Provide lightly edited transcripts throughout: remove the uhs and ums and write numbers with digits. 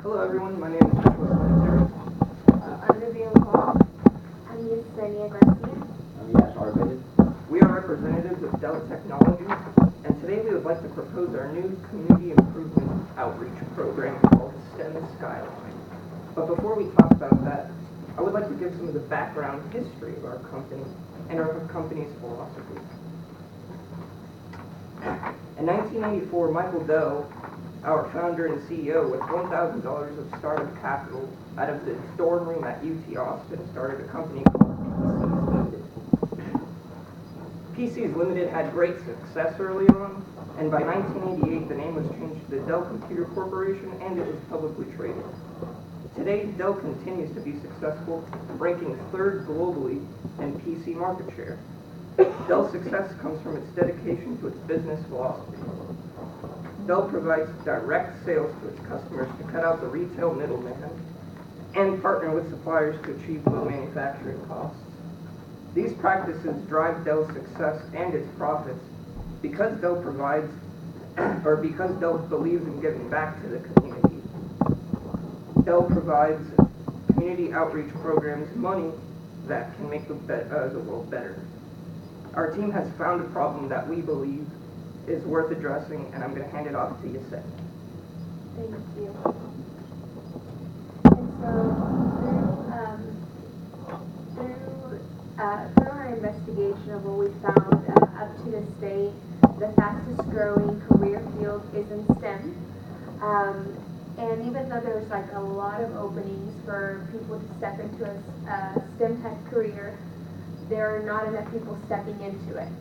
Hello everyone, my name is Nicholas. I'm Vivian Paul. I'm Yesenia Garcia. I'm Yash Arvind. We are representatives of Dell Technologies, and today we would like to propose our new community improvement outreach program called STEM Skyline. But before we talk about that, I would like to give some of the background history of our company and our company's philosophy. In 1984, Michael Dell, our founder and CEO, with $1,000 of startup capital out of the dorm room at UT Austin, started a company called PCs Limited had great success early on, and by 1988 the name was changed to the Dell Computer Corporation and it was publicly traded. Today, Dell continues to be successful, ranking third globally in PC market share. Dell's success comes from its dedication to its business philosophy. Dell provides direct sales to its customers to cut out the retail middleman and partner with suppliers to achieve low manufacturing costs. These practices drive Dell's success and its profits because Dell provides, or because Dell believes in giving back to the community. Dell provides community outreach programs money that can make the world better. Our team has found a problem that we believe is worth addressing, and I'm going to hand it off to Yesenia. Thank you. And so through our investigation of what we found up to this day, the fastest growing career field is in STEM. And even though there's like a lot of openings for people to step into a STEM type career, there are not enough people stepping into it.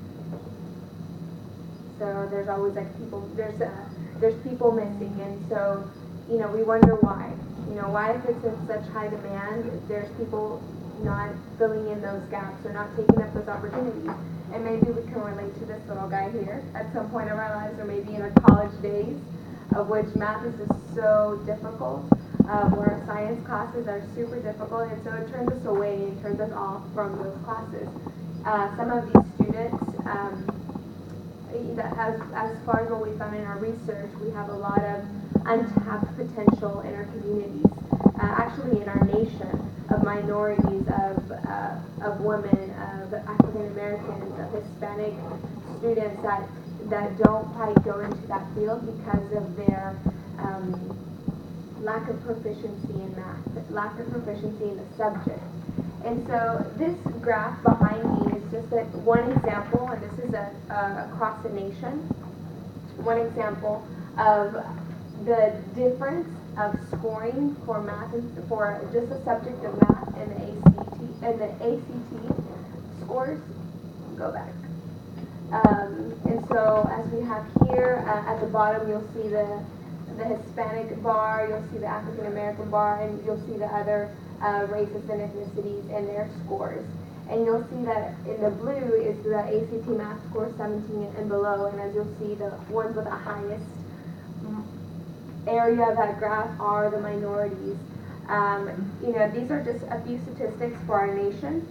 So there's always like there's people missing, and so we wonder why. Why if it's in such high demand, there's people not filling in those gaps or not taking up those opportunities. And maybe we can relate to this little guy here at some point of our lives, or maybe in our college days, of which math is just so difficult, where our science classes are super difficult, and so it turns us away and turns us off from those classes. Some of these students, as far as what we found in our research, we have a lot of untapped potential in our communities, actually in our nation, of minorities, of women, of African Americans, of Hispanic students that don't quite go into that field because of their lack of proficiency in math, lack of proficiency in the subject. And so this graph behind me is just one example, and this is across the nation, one example of the difference of scoring for math and for just the subject of math and the ACT scores. Go back. And so as we have here at the bottom, you'll see the Hispanic bar, you'll see the African American bar, and you'll see the other races and ethnicities and their scores. And you'll see that in the blue is the ACT math score 17 and below, and as you'll see, the ones with the highest area of that graph are the minorities. These are just a few statistics for our nation.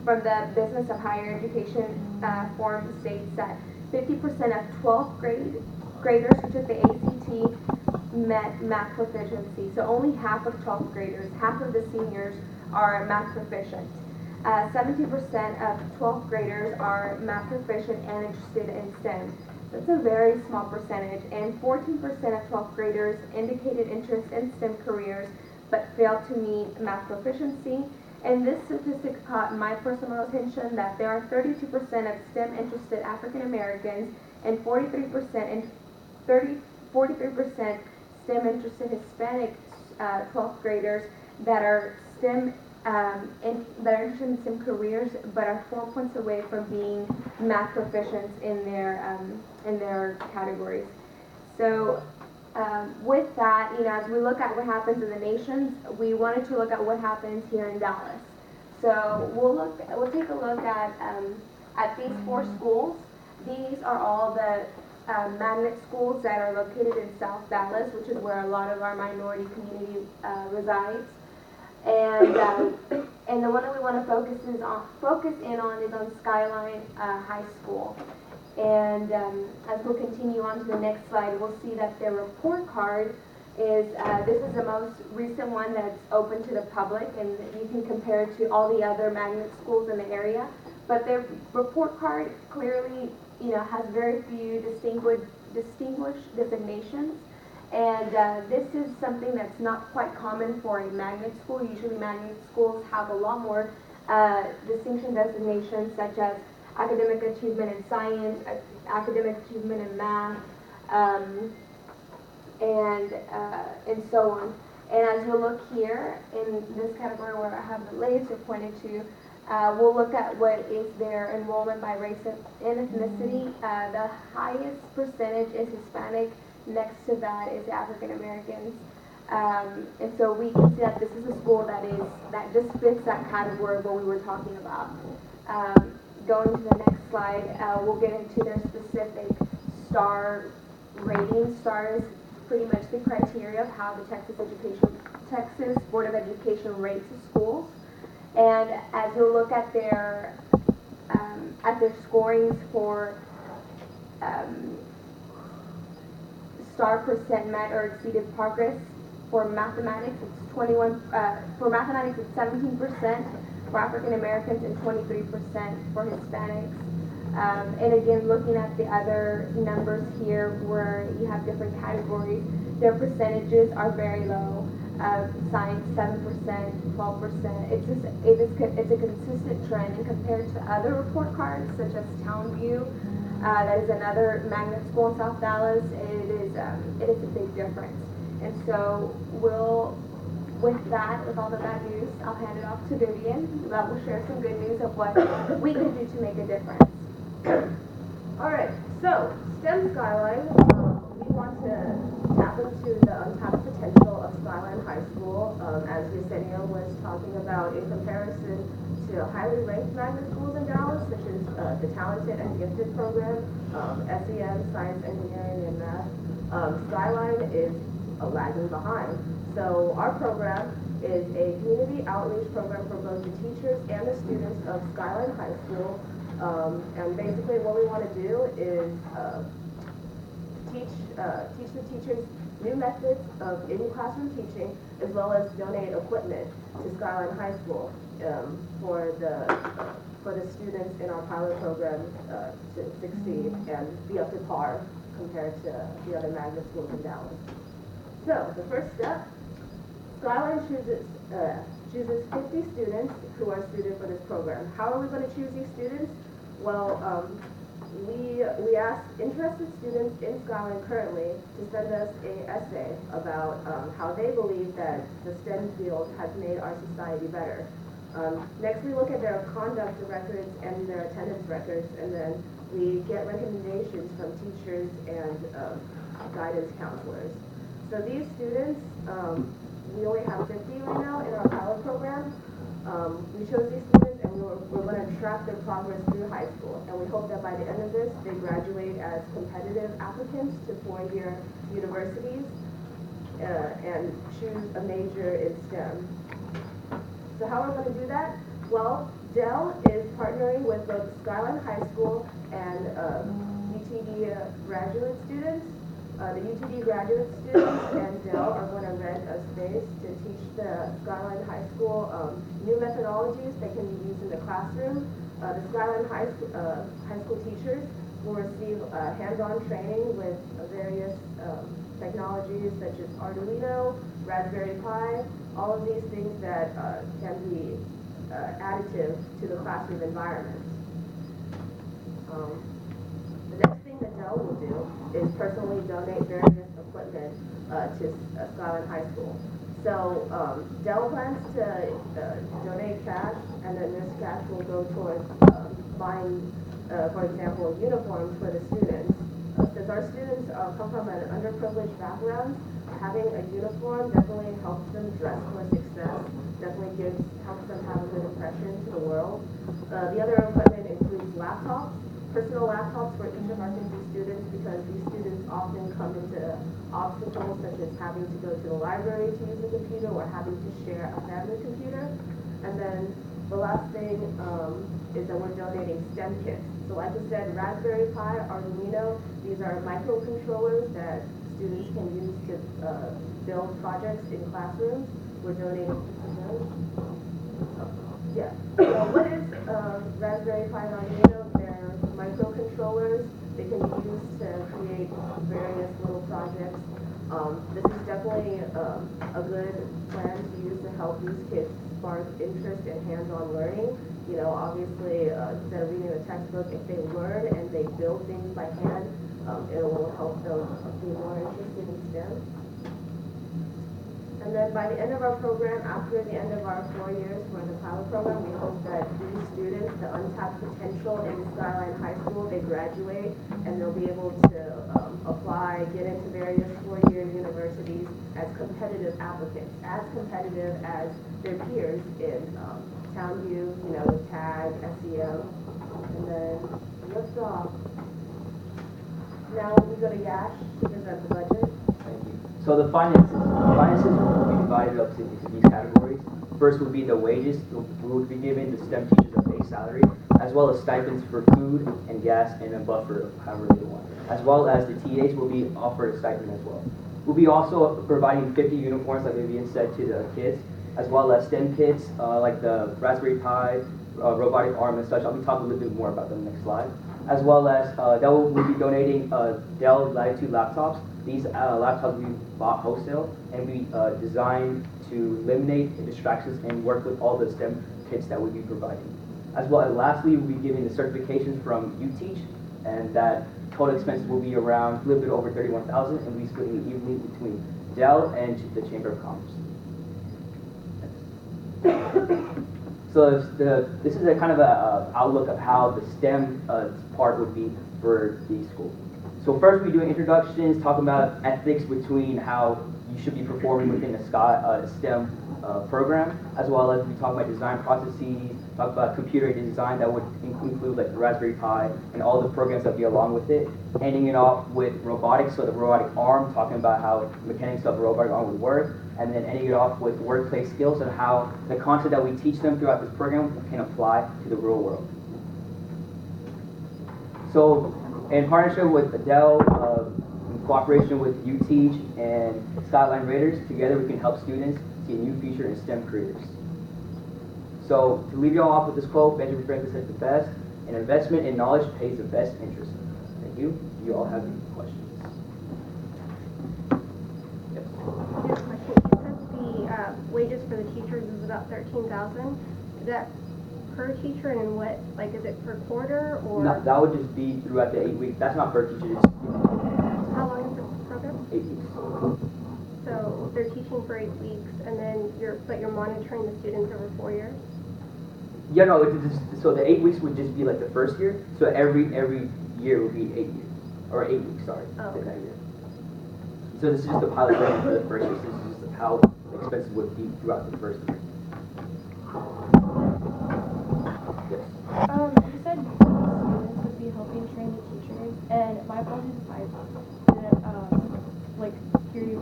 From the Business of Higher Education Forum states that 50% of 12th graders who took the ACT met math proficiency. So only half of 12th graders, half of the seniors are math proficient. 70% of 12th graders are math proficient and interested in STEM. That's a very small percentage. And 14% of 12th graders indicated interest in STEM careers but failed to meet math proficiency. And this statistic caught my personal attention that there are 32% of STEM interested African Americans and 43% STEM interested Hispanic 12th graders that are that are interested in STEM careers, but are 4 points away from being math proficient in their categories. So with that, as we look at what happens in the nations, we wanted to look at what happens here in Dallas. So we'll take a look at these 4 schools. These are all the magnet schools that are located in South Dallas, which is where a lot of our minority community resides. And the one that we want to focus in on is on Skyline High School. And as we'll continue on to the next slide, we'll see that their report card is this is the most recent one that's open to the public, and you can compare it to all the other magnet schools in the area. But their report card clearly, has very few distinguished designations. And this is something that's not quite common for a magnet school. Usually magnet schools have a lot more distinction designations, such as academic achievement in science, academic achievement in math, and so on. And as you look here in this category where I have the laser pointed to, we'll look at what is their enrollment by race and ethnicity. The highest percentage is Hispanic. Next to that is African Americans. And so we can see that this is a school that just fits that category of what we were talking about. Going to the next slide, we'll get into their specific star rating. Star is pretty much the criteria of how the Texas Board of Education rates the schools. And as you look at their scorings for star percent met or exceeded progress, for mathematics it's 21. For mathematics it's 17% for African Americans and 23% for Hispanics. And again, looking at the other numbers here where you have different categories, their percentages are very low. Science 7%, 12%. It's a consistent trend, and compared to other report cards such as Townview, that is another magnet school in South Dallas, it is a big difference. And so with all the bad news, I'll hand it off to Vivian, that will share some good news of what we can do to make a difference. All right, so STEM Skyline, we want to tap into the untapped potential of Skyline High School, as Yesenia was talking about, in comparison to highly ranked magnet schools in Dallas, such as the Talented and Gifted program, SEM, Science, Engineering, and Math. Skyline is lagging behind. So our program is a community outreach program for both the teachers and the students of Skyline High School. And basically what we want to do is teach the teachers new methods of in-classroom teaching, as well as donate equipment to Skyline High School for the students in our pilot program to succeed and be up to par compared to the other magnet schools in Dallas. So the first step, Skyline chooses 50 students who are suited for this program. How are we going to choose these students? Well, we asked interested students in Skyline currently to send us an essay about how they believe that the STEM field has made our society better. Next, we look at their conduct records and their attendance records, and then we get recommendations from teachers and guidance counselors. So these students, we only have 50 right now in our pilot program. We chose these students, and we're going to track their progress through high school. And we hope that by the end of this, they graduate as competitive applicants to four-year universities and choose a major in STEM. So how are we going to do that? Well, Dell is partnering with both Skyline High School and UTD graduate students. The UTD graduate students and Dell are going to rent a space to teach the Skyline High School new methodologies that can be used in the classroom. The Skyline High School teachers will receive hands-on training with various technologies such as Arduino, Raspberry Pi, all of these things that can be additive to the classroom environment. The next thing that Dell will do is personally donate various equipment to Skyline High School. So Dell plans to donate cash, and then this cash will go towards buying, for example, uniforms for the students. Since our students come from an underprivileged background, having a uniform definitely helps them dress for success, definitely helps them have a good impression to the world. The other equipment includes laptops, personal laptops for each of our 50 students, because these students often come into obstacles such as having to go to the library to use a computer or having to share a family computer. And then the last thing is that we're donating STEM kits. So like I said, Raspberry Pi, Arduino, these are microcontrollers that students can use to build projects in classrooms. We're donating. Yeah. So what is Raspberry Pi and Arduino? They're microcontrollers. They can be used to create various little projects. This is definitely a good plan to use to help these kids spark interest in hands-on learning. You know, obviously, instead of reading a textbook, if they learn and they build things by hand, it will help them be more interested in STEM. And then by the end of our program, after the end of our 4 years for the pilot program, we hope that these students, the untapped potential in Skyline High School, they graduate and they'll be able to apply, get into various four-year universities as competitive applicants, as competitive as their peers in Townview, you know, TAG, SEM, and then liftoff. Now we go to Yash to present the budget. Thank you. So the finances will be divided up into these categories. First would be the wages. We would be giving the STEM teachers a base salary, as well as stipends for food and gas and a buffer, however they want. As well as the TAs will be offered a stipend as well. We'll be also providing 50 uniforms, like Vivian said, to the kids, as well as STEM kits, like the Raspberry Pi, robotic arm and such. I'll be talking a little bit more about them next slide. As well as we'll be donating Dell Latitude laptops. These laptops we bought wholesale and we designed to eliminate the distractions and work with all the STEM kits that we'll be providing. As well as lastly, we'll be giving the certifications from UTeach, and that total expenses will be around a little bit over $31,000, and we'll be splitting it evenly between Dell and the Chamber of Commerce. So this is a kind of a outlook of how the STEM part would be for the school. So first we do introductions, talking about ethics between how you should be performing within a STEM program, as well as we talk about design processes, talk about computer-aided design that would include like the Raspberry Pi and all the programs that be along with it. Ending it off with robotics, so the robotic arm, talking about how the mechanics of a robotic arm would work, and then ending it off with workplace skills and how the content that we teach them throughout this program can apply to the real world. So in partnership with Dell, in cooperation with UTeach and Skyline Raiders, together we can help students see a new future in STEM careers. So to leave you all off with this quote, Benjamin Franklin said the best, an investment in knowledge pays the best interest. Thank you. Do you all have any questions? Yes. Yes, question. You said the wages for the teachers is about $13,000. Is that per teacher, and in what, like, is it per quarter or? No, that would just be throughout the 8 weeks. That's not per teacher. It's How long is the program? 8 weeks. So they're teaching for 8 weeks, and then you're monitoring the students over 4 years. Yeah, no. So the 8 weeks would just be like the first year. So every year would be 8 years, or 8 weeks. Sorry. Oh, okay. Year. So this is just the pilot program for the first year. So this is just how the expenses would be throughout the first year. Yes. You said students would be helping train the teachers, and my apologies if I didn't hear you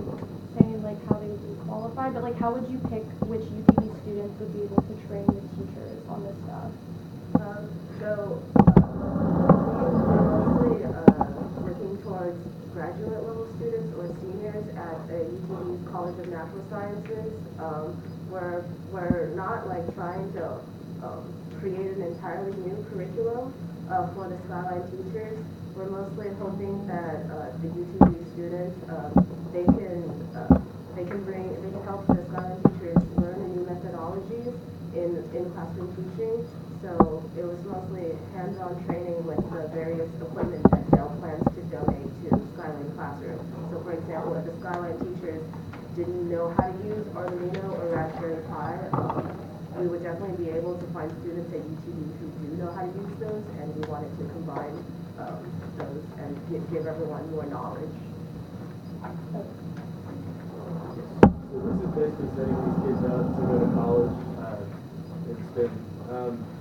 saying how they would be qualified, but how would you pick which UTD students would be able to train the teachers on this stuff? We're mostly working towards graduate level students or seniors at UTD's College of Natural Sciences. We're not trying to create an entirely new curriculum for the Skyline teachers. We're mostly hoping that the UTD students they can help the Skyline teachers learn the new methodologies in classroom teaching. So it was mostly hands-on training with the various equipment that Dell plans to donate to Skyline Classroom. So for example, if the Skyline teachers didn't know how to use Arduino or Raspberry Pi, we would definitely be able to find students at UTD who do know how to use those, and we wanted to combine those and give everyone more knowledge. So this is basically setting these kids up to go to college. It's been,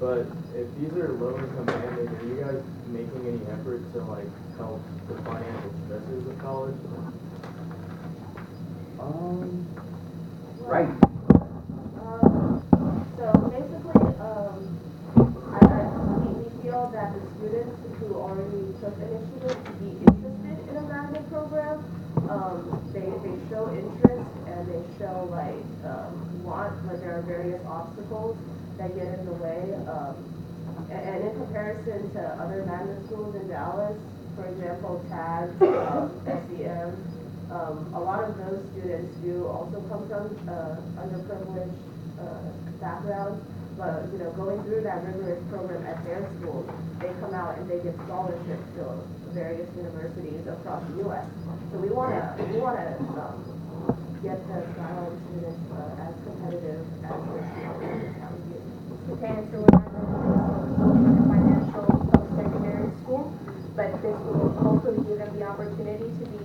but if these are low-income families, are you guys making any effort to help the financial stresses of college? Right. So basically, we feel that the students who already took initiative to be interested in a graduate program, they show interest they show like want, but there are various obstacles that get in the way. And in comparison to other magnet schools in Dallas, for example, TAG, SEM, a lot of those students do also come from underprivileged backgrounds. But going through that rigorous program at their schools, they come out and they get scholarships to various universities across the U.S. So we want to get the Skyline students as competitive as we're seeing. Okay, and so we're not going to be a financial post-secondary school, but this will hopefully give them the opportunity to be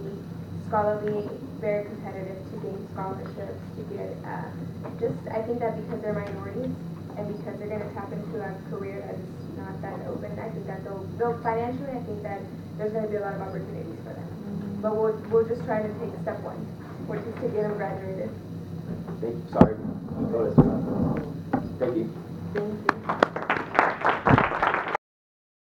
scholarly, very competitive, to gain scholarships, to get I think that because they're minorities and because they're going to tap into a career that's not that open, I think that they'll financially, I think that there's going to be a lot of opportunities for them. But we're just trying to take step one, which is to get them graduated. Sorry, you told us.